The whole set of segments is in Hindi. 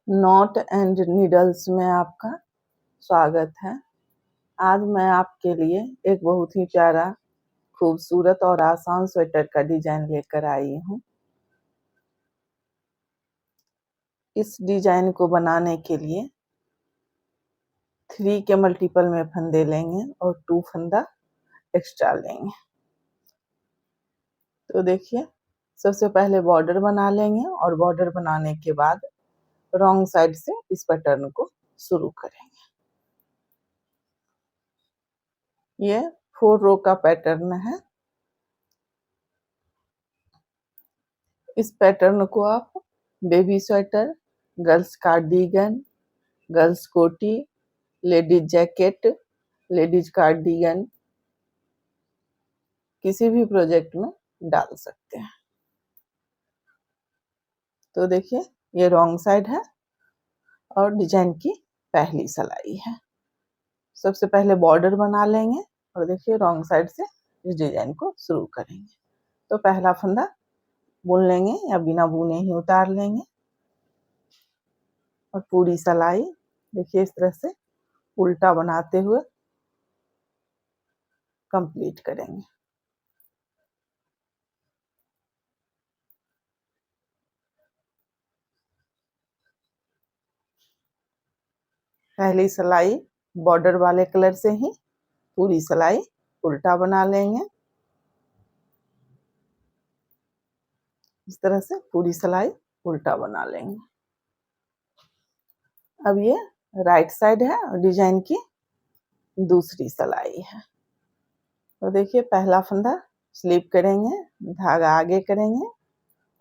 नॉट एंड नीडल्स में आपका स्वागत है। आज मैं आपके लिए एक बहुत ही प्यारा, खूबसूरत और आसान स्वेटर का डिजाइन लेकर आई हूँ। इस डिजाइन को बनाने के लिए 3 के मल्टीपल में फंदे लेंगे और 2 फंदा एक्स्ट्रा लेंगे। तो देखिए, सबसे पहले बॉर्डर बना लेंगे और बॉर्डर बनाने के बाद रॉन्ग साइड से इस पैटर्न को शुरू करेंगे। ये 4 रो का पैटर्न है। इस पैटर्न को आप baby sweater, girls cardigan, girls कोटी, लेडीज जैकेट, लेडीज कार्डिगन किसी भी प्रोजेक्ट में डाल सकते हैं। तो देखिए, ये रॉन्ग साइड है और डिजाइन की पहली सिलाई है। सबसे पहले बॉर्डर बना लेंगे और देखिए रॉन्ग साइड से इस डिजाइन को शुरू करेंगे। तो पहला फंदा बुन लेंगे या बिना बुने ही उतार लेंगे और पूरी सिलाई देखिए इस तरह से उल्टा बनाते हुए कंप्लीट करेंगे। पहली सिलाई बॉर्डर वाले कलर से ही पूरी सिलाई उल्टा बना लेंगे। इस तरह से पूरी सिलाई उल्टा बना लेंगे। अब ये राइट साइड है और डिजाइन की दूसरी सिलाई है। तो देखिए, पहला फंदा स्लिप करेंगे, धागा आगे करेंगे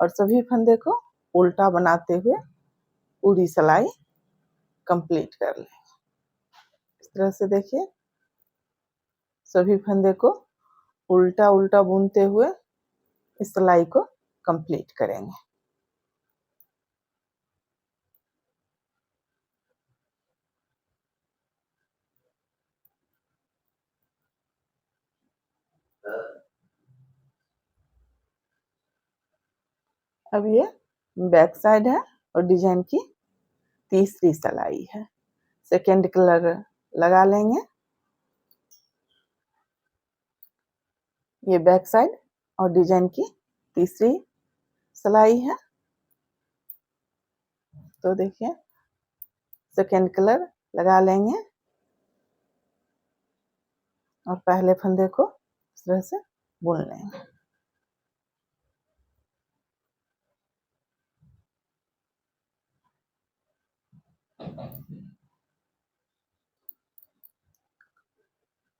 और सभी फंदे को उल्टा बनाते हुए पूरी सिलाई कंप्लीट कर लेंगे। इस तरह से देखिए, सभी फंदे को उल्टा उल्टा बुनते हुए इस सिलाई को कंप्लीट करेंगे। अब ये बैक साइड है और डिजाइन की तीसरी सिलाई है। सेकेंड कलर लगा लेंगे। ये बैक साइड और डिजाइन की तीसरी सिलाई है। तो देखिए, सेकेंड कलर लगा लेंगे और पहले फंदे को इस तरह से बुन लेंगे।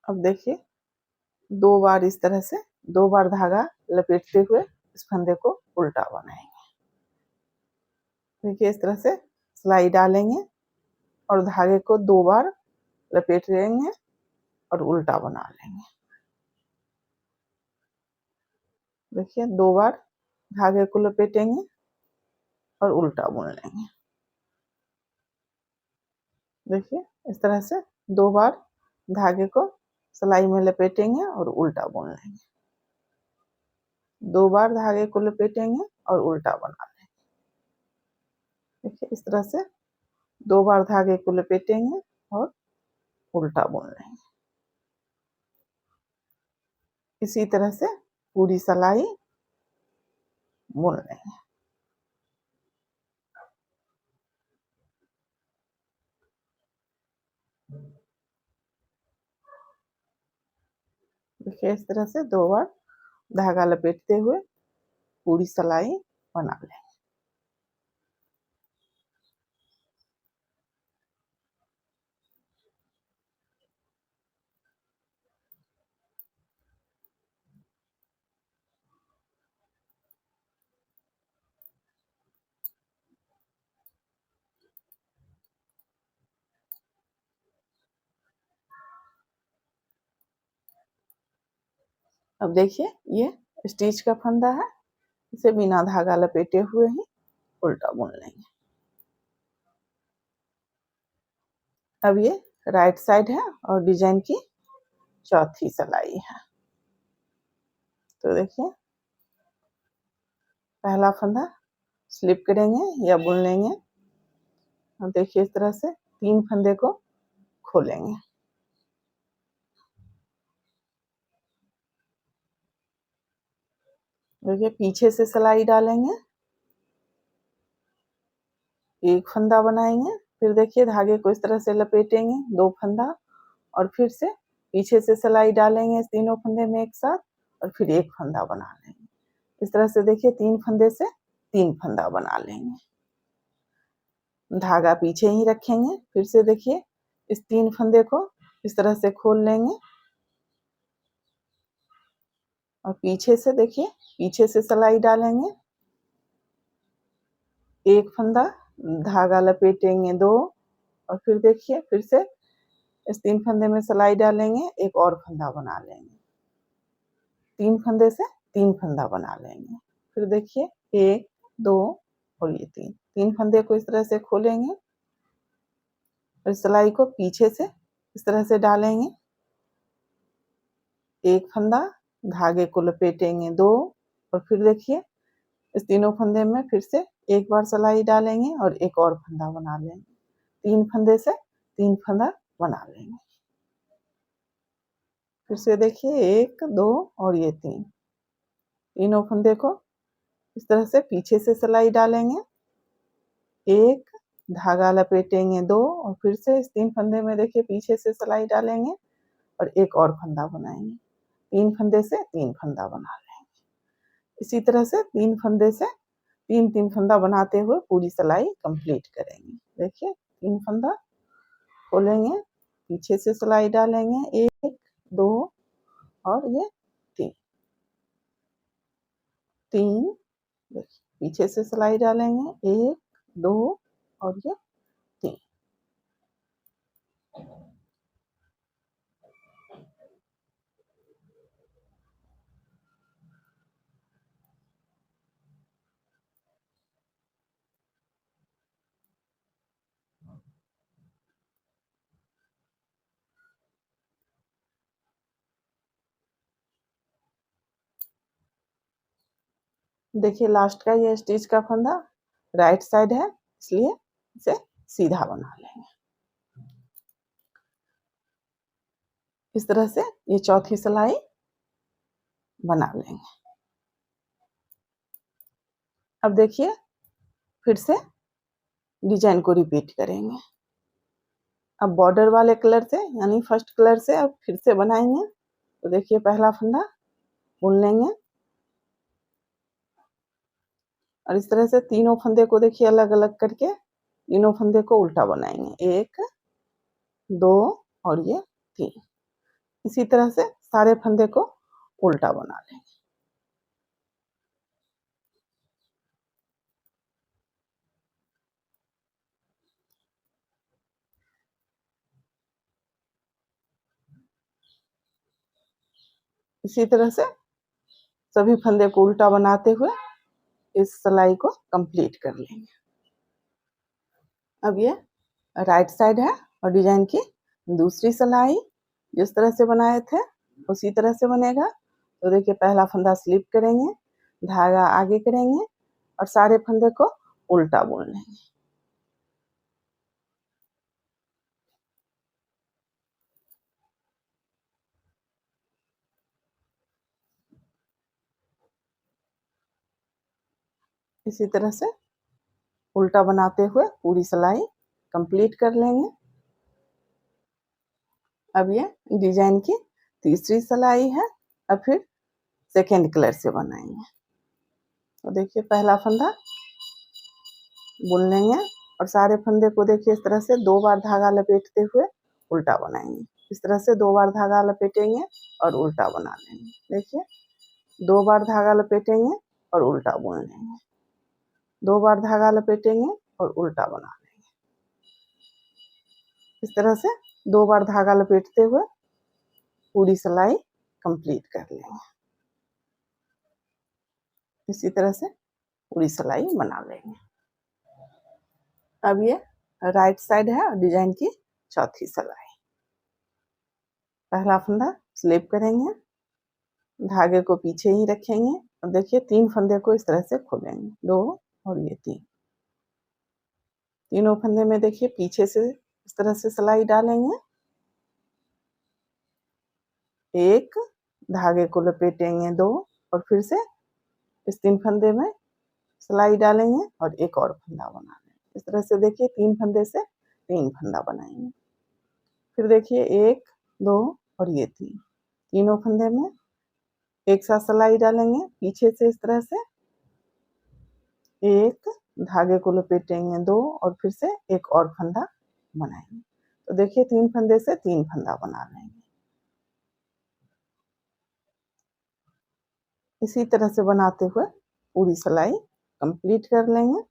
अब देखिए, 2 बार इस तरह से 2 बार धागा लपेटते हुए इस फंदे को उल्टा बनाएंगे। देखिए, इस तरह से सिलाई डालेंगे और धागे को 2 बार लपेट लेंगे और उल्टा बना लेंगे। देखिए, 2 बार धागे को लपेटेंगे और उल्टा बुन लेंगे। देखिए, इस तरह से 2 बार धागे को सिलाई में लपेटेंगे और उल्टा बुन लेंगे। 2 बार धागे को लपेटेंगे और उल्टा बना लेंगे। देखिए, इस तरह से 2 बार धागे को लपेटेंगे और उल्टा बुन लेंगे। इसी तरह से पूरी सिलाई बुन लेंगे। देखिए, इस तरह से 2 बार धागा लपेटते हुए पूरी सिलाई बना लें। अब देखिए, ये स्टिच का फंदा है, इसे बिना धागा लपेटे हुए ही उल्टा बुन लेंगे। अब ये राइट साइड है और डिजाइन की चौथी सिलाई है। तो देखिए, पहला फंदा स्लिप करेंगे या बुन लेंगे अब देखिए इस तरह से 3 फंदे को खोलेंगे। देखिए पीछे से सिलाई डालेंगे, एक फंदा बनाएंगे, फिर देखिए धागे को इस तरह से लपेटेंगे, 2 फंदा, और फिर से पीछे से सिलाई डालेंगे इस तीनों फंदे में एक साथ, और फिर एक फंदा बना लेंगे। इस तरह से देखिए 3 फंदे से 3 फंदा बना लेंगे। धागा पीछे ही रखेंगे, फिर से देखिए इस 3 फंदे को इस तरह से खोल लेंगे, और पीछे से देखिए पीछे से सिलाई डालेंगे, एक फंदा, धागा लपेटेंगे 2, और फिर देखिए फिर से इस 3 फंदे में सिलाई डालेंगे, एक और फंदा बना लेंगे, 3 फंदे से 3 फंदा बना लेंगे। फिर देखिए 1 2 और ये 3 फंदे को इस तरह से खोलेंगे, और सिलाई को पीछे से इस तरह से डालेंगे, एक फंदा, धागे को लपेटेंगे 2, और फिर देखिए इस तीनों फंदे में फिर से एक बार सिलाई डालेंगे और एक और फंदा बना लेंगे, 3 फंदे से 3 फंदा बना लेंगे। फिर से देखिए 1 2 और ये 3, तीनों फंदे को इस तरह से पीछे से सिलाई डालेंगे, एक, धागा लपेटेंगे 2, और फिर से इस 3 फंदे में देखिए पीछे से सिलाई डालेंगे और एक और फंदा बनाएंगे, 3 फंदे से 3 फंदा बना लेंगे। इसी तरह से 3 फंदे से 3 फंदा बनाते हुए पूरी सिलाई कंप्लीट करेंगे। देखिए 3 फंदा खोलेंगे, पीछे से सिलाई डालेंगे, 1 2 और ये 3 देखिए पीछे से सिलाई डालेंगे, 1 2 और ये 3। देखिए लास्ट का ये स्टिच का फंदा राइट साइड है, इसलिए इसे सीधा बना लेंगे। इस तरह से ये चौथी सिलाई बना लेंगे। अब देखिए फिर से डिजाइन को रिपीट करेंगे। अब बॉर्डर वाले कलर से यानी फर्स्ट कलर से अब फिर से बनाएंगे। तो देखिए पहला फंदा बुन लेंगे, और इस तरह से तीनों फंदे को देखिए अलग अलग करके तीनों फंदे को उल्टा बनाएंगे, 1 2 और ये 3। इसी तरह से सारे फंदे को उल्टा बना लेंगे। इसी तरह से सभी फंदे को उल्टा बनाते हुए इस सिलाई को कंप्लीट कर लेंगे। अब ये राइट साइड है और डिजाइन की दूसरी सिलाई जिस तरह से बनाए थे उसी तरह से बनेगा। तो देखिए पहला फंदा स्लिप करेंगे, धागा आगे करेंगे और सारे फंदे को उल्टा बुन लेंगे। इसी तरह से उल्टा बनाते हुए पूरी सिलाई कंप्लीट कर लेंगे। अब ये डिजाइन की तीसरी सिलाई है। अब फिर सेकेंड कलर से बनाएंगे। तो देखिए पहला फंदा बुन लेंगे और सारे फंदे को देखिए इस तरह से 2 बार धागा लपेटते हुए उल्टा बनाएंगे। इस तरह से 2 बार धागा लपेटेंगे और उल्टा बना लेंगे। देखिए 2 बार धागा लपेटेंगे और उल्टा बुन लेंगे, 2 बार धागा लपेटेंगे और उल्टा बना लेंगे। इस तरह से 2 बार धागा लपेटते हुए पूरी सिलाई कंप्लीट कर लेंगे। इसी तरह से पूरी सिलाई बना लेंगे। अब ये राइट साइड है और डिजाइन की चौथी सिलाई। पहला फंदा स्लिप करेंगे, धागे को पीछे ही रखेंगे और देखिए 3 फंदे को इस तरह से खोलेंगे, 2 और ये 3। तीनों फंदे में देखिए पीछे से इस तरह से सिलाई डालेंगे, एक, धागे को लपेटेंगे 2 और फिर से इस 3 फंदे में सिलाई डालेंगे और एक और फंदा बना लेंगे। इस तरह से देखिए 3 फंदे से 3 फंदा बनाएंगे। फिर देखिए 1, 2 और ये 3, तीनों फंदे में एक साथ सिलाई डालेंगे पीछे से इस तरह से, एक, धागे को लपेटेंगे 2 और फिर से एक और फंदा बनाएंगे। तो देखिए 3 फंदे से 3 फंदा बना लेंगे। इसी तरह से बनाते हुए पूरी सिलाई कंप्लीट कर लेंगे।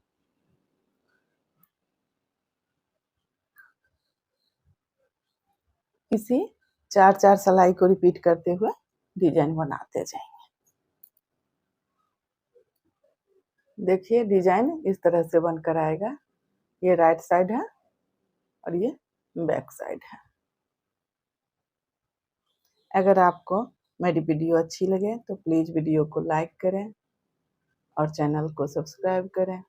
इसी 4-4 सिलाई को रिपीट करते हुए डिजाइन बनाते जाएंगे। देखिए डिजाइन इस तरह से बनकर आएगा। ये राइट साइड है और ये बैक साइड है। अगर आपको मेरी वीडियो अच्छी लगे तो प्लीज़ वीडियो को लाइक करें और चैनल को सब्सक्राइब करें।